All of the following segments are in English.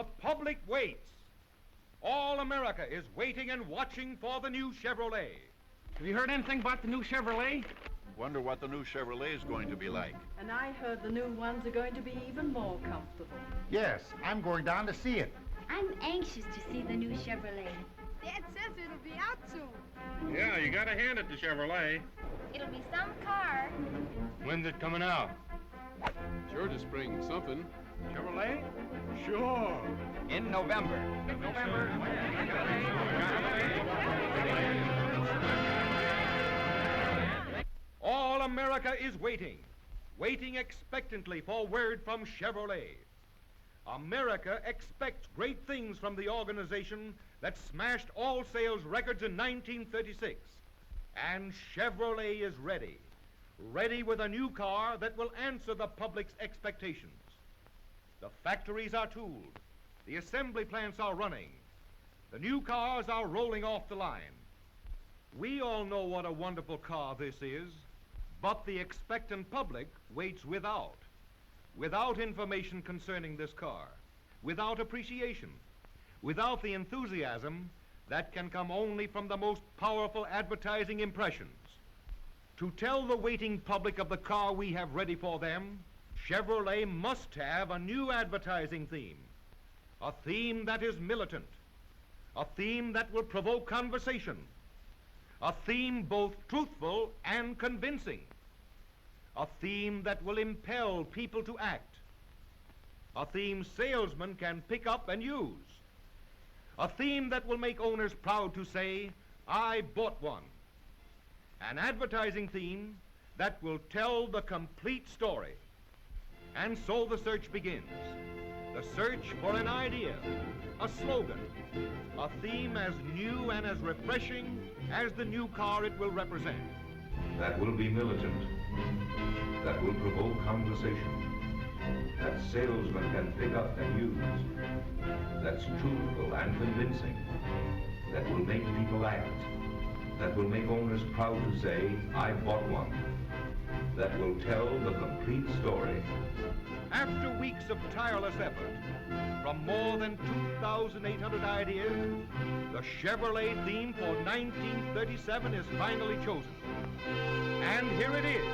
The public waits. All America is waiting and watching for the new Chevrolet. Have you heard anything about the new Chevrolet? Wonder what the new Chevrolet is going to be like. And I heard the new ones are going to be even more comfortable. Yes, I'm going down to see it. I'm anxious to see the new Chevrolet. Dad says it'll be out soon. Yeah, you gotta hand it to Chevrolet. It'll be some car. When's it coming out? Sure to spring something. Chevrolet? Sure. In November. All America is waiting expectantly for word from Chevrolet. America expects great things from the organization that smashed all sales records in 1936. And Chevrolet is ready. Ready with a new car that will answer the public's expectations. The factories are tooled. The assembly plants are running. The new cars are rolling off the line. We all know what a wonderful car this is, but the expectant public waits without information concerning this car, without appreciation, without the enthusiasm that can come only from the most powerful advertising impressions. To tell the waiting public of the car we have ready for them, Chevrolet must have a new advertising theme, a theme that is militant, a theme that will provoke conversation, a theme both truthful and convincing, a theme that will impel people to act, a theme salesmen can pick up and use, a theme that will make owners proud to say, "I bought one," an advertising theme that will tell the complete story. And so the search begins. The search for an idea, a slogan, a theme as new and as refreshing as the new car it will represent. That will be militant, that will provoke conversation, that salesmen can pick up and use, that's truthful and convincing, that will make people act, that will make owners proud to say, "I bought one," that will tell the complete story. After weeks of tireless effort, from more than 2,800 ideas, the Chevrolet theme for 1937 is finally chosen. And here it is,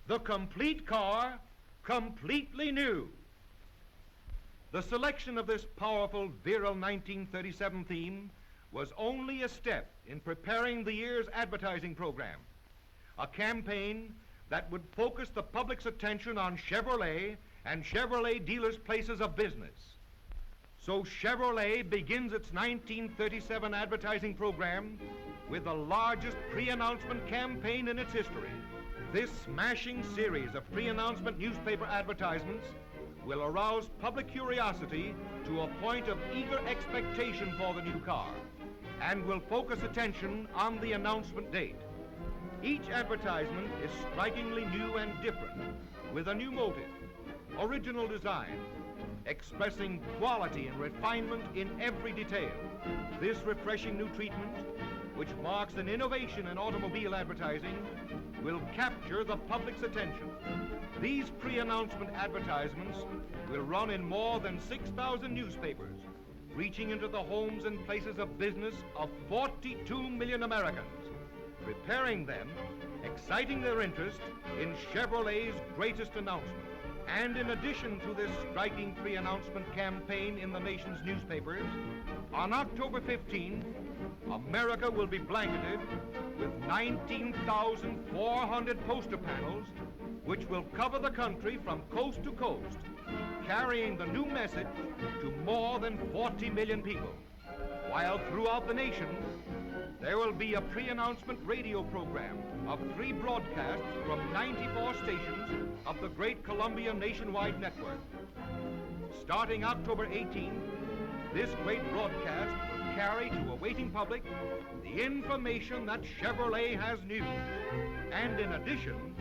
the complete car, completely new. The selection of this powerful, virile 1937 theme was only a step in preparing the year's advertising program, a campaign that would focus the public's attention on Chevrolet and Chevrolet dealers' places of business. So Chevrolet begins its 1937 advertising program with the largest pre-announcement campaign in its history. This smashing series of pre-announcement newspaper advertisements will arouse public curiosity to a point of eager expectation for the new car and will focus attention on the announcement date. Each advertisement is strikingly new and different, with a new motive, original design, expressing quality and refinement in every detail. This refreshing new treatment, which marks an innovation in automobile advertising, will capture the public's attention. These pre-announcement advertisements will run in more than 6,000 newspapers, reaching into the homes and places of business of 42 million Americans, preparing them, exciting their interest in Chevrolet's greatest announcement. And in addition to this striking pre-announcement campaign in the nation's newspapers, on October 15, America will be blanketed with 19,400 poster panels which will cover the country from coast to coast, carrying the new message to more than 40 million people. While throughout the nation, there will be a pre-announcement radio program of 3 broadcasts from 94 stations of the great Columbia nationwide network. Starting October 18, this great broadcast will carry to a waiting public the information that Chevrolet has new. And in addition,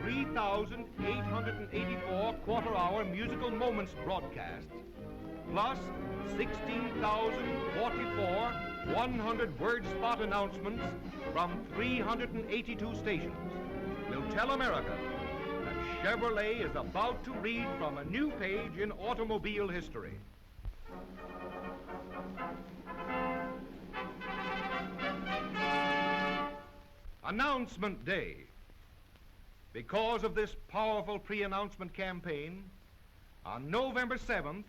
3,884 quarter-hour musical moments broadcasts, plus 16,044 100-word spot announcements from 382 stations will tell America that Chevrolet is about to read from a new page in automobile history. Announcement Day. Because of this powerful pre-announcement campaign, on November 7th,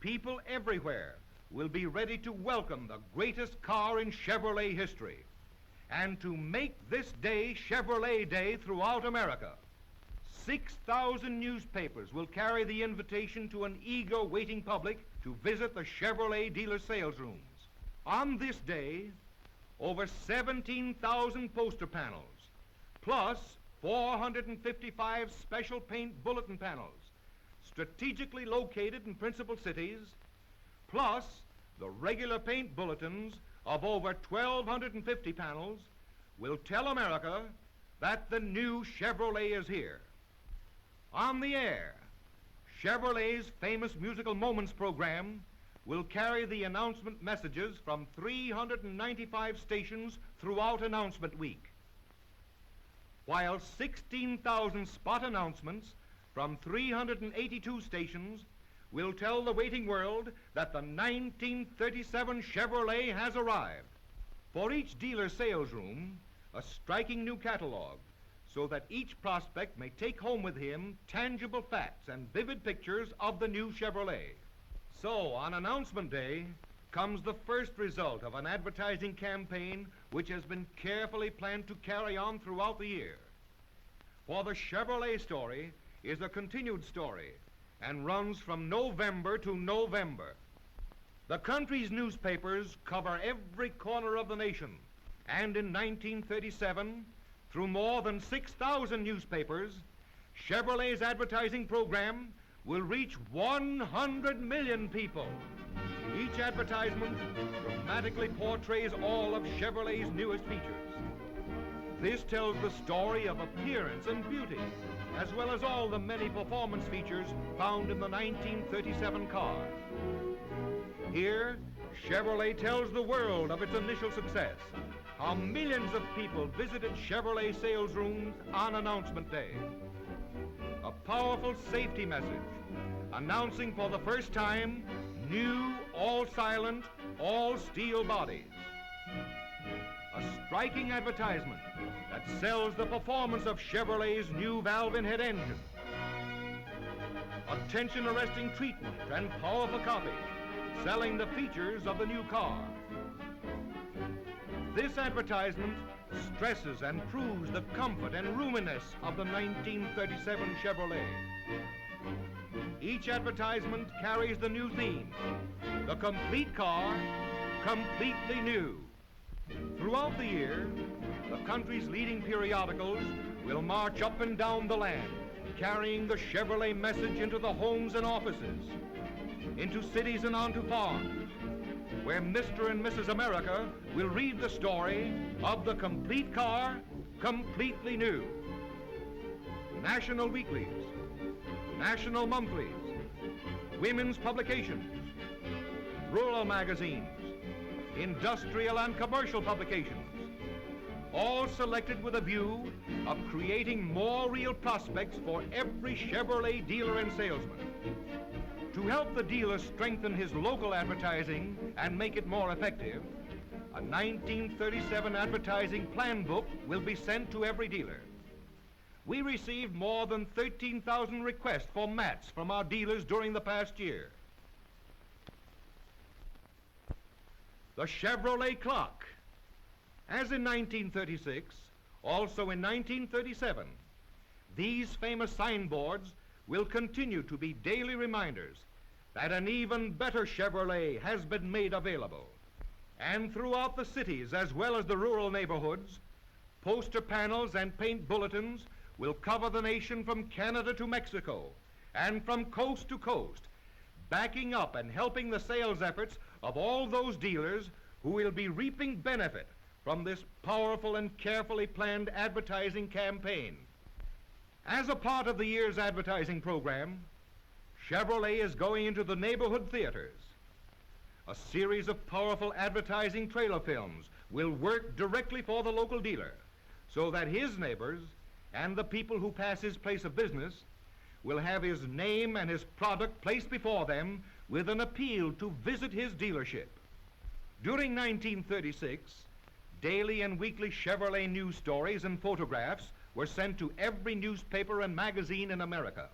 people everywhere will be ready to welcome the greatest car in Chevrolet history and to make this day Chevrolet Day throughout America. 6,000 newspapers will carry the invitation to an eager waiting public to visit the Chevrolet dealer sales rooms. On this day, over 17,000 poster panels, plus 455 special paint bulletin panels, strategically located in principal cities, plus the regular paint bulletins of over 1,250 panels, will tell America that the new Chevrolet is here. On the air, Chevrolet's famous Musical Moments program will carry the announcement messages from 395 stations throughout Announcement Week, while 16,000 spot announcements from 382 stations will tell the waiting world that the 1937 Chevrolet has arrived. For each dealer sales room, a striking new catalog, so that each prospect may take home with him tangible facts and vivid pictures of the new Chevrolet. So, on Announcement Day comes the first result of an advertising campaign which has been carefully planned to carry on throughout the year. For the Chevrolet story is a continued story and runs from November to November. The country's newspapers cover every corner of the nation, and in 1937, through more than 6,000 newspapers, Chevrolet's advertising program will reach 100 million people. Each advertisement dramatically portrays all of Chevrolet's newest features. This tells the story of appearance and beauty, as well as all the many performance features found in the 1937 car. Here, Chevrolet tells the world of its initial success, how millions of people visited Chevrolet sales rooms on Announcement Day. A powerful safety message announcing for the first time new, all-silent, all-steel bodies. A striking advertisement that sells the performance of Chevrolet's new valve-in-head engine. A tension-arresting treatment and powerful copy selling the features of the new car. This advertisement stresses and proves the comfort and roominess of the 1937 Chevrolet. Each advertisement carries the new theme, the complete car, completely new. Throughout the year, the country's leading periodicals will march up and down the land, carrying the Chevrolet message into the homes and offices, into cities and onto farms, where Mr. and Mrs. America will read the story of the complete car, completely new. National weeklies, national monthlies, women's publications, rural magazines, industrial and commercial publications, all selected with a view of creating more real prospects for every Chevrolet dealer and salesman. To help the dealer strengthen his local advertising and make it more effective, a 1937 advertising plan book will be sent to every dealer. We received more than 13,000 requests for mats from our dealers during the past year. The Chevrolet clock. As in 1936, also in 1937, these famous signboards will continue to be daily reminders that an even better Chevrolet has been made available. And throughout the cities, as well as the rural neighborhoods, poster panels and paint bulletins will cover the nation from Canada to Mexico and from coast to coast, backing up and helping the sales efforts of all those dealers who will be reaping benefit from this powerful and carefully planned advertising campaign. As a part of the year's advertising program, Chevrolet is going into the neighborhood theaters. A series of powerful advertising trailer films will work directly for the local dealer so that his neighbors and the people who pass his place of business will have his name and his product placed before them with an appeal to visit his dealership. During 1936, daily and weekly Chevrolet news stories and photographs were sent to every newspaper and magazine in America.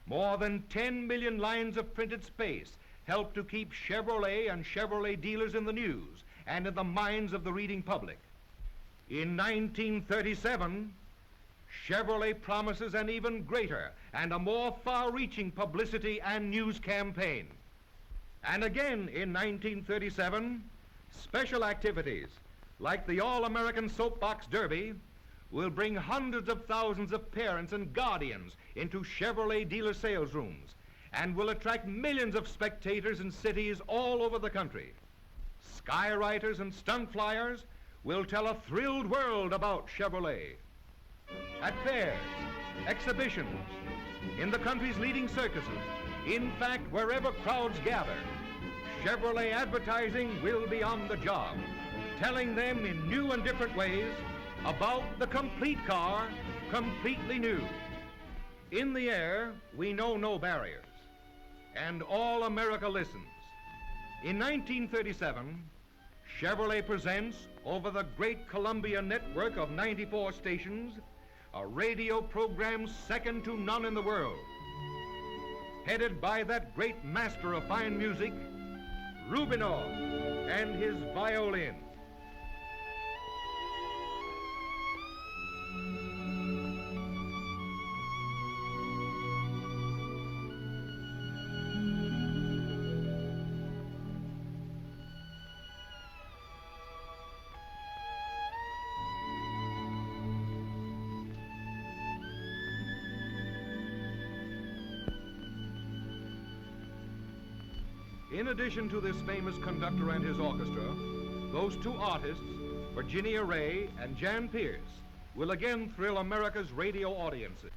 More than 10 million lines of printed space helped to keep Chevrolet and Chevrolet dealers in the news and in the minds of the reading public. In 1937, Chevrolet promises an even greater and a more far-reaching publicity and news campaign. And again in 1937, special activities like the All-American Soapbox Derby will bring hundreds of thousands of parents and guardians into Chevrolet dealer sales rooms and will attract millions of spectators in cities all over the country. Skywriters and stunt flyers will tell a thrilled world about Chevrolet. At fairs, exhibitions, in the country's leading circuses, in fact, wherever crowds gather, Chevrolet advertising will be on the job, telling them in new and different ways about the complete car, completely new. In the air, we know no barriers, and all America listens. In 1937, Chevrolet presents, over the great Columbia network of 94 stations, a radio program second to none in the world, headed by that great master of fine music, Rubinoff, and his violin. In addition to this famous conductor and his orchestra, those two artists, Virginia Ray and Jan Pierce, will again thrill America's radio audiences.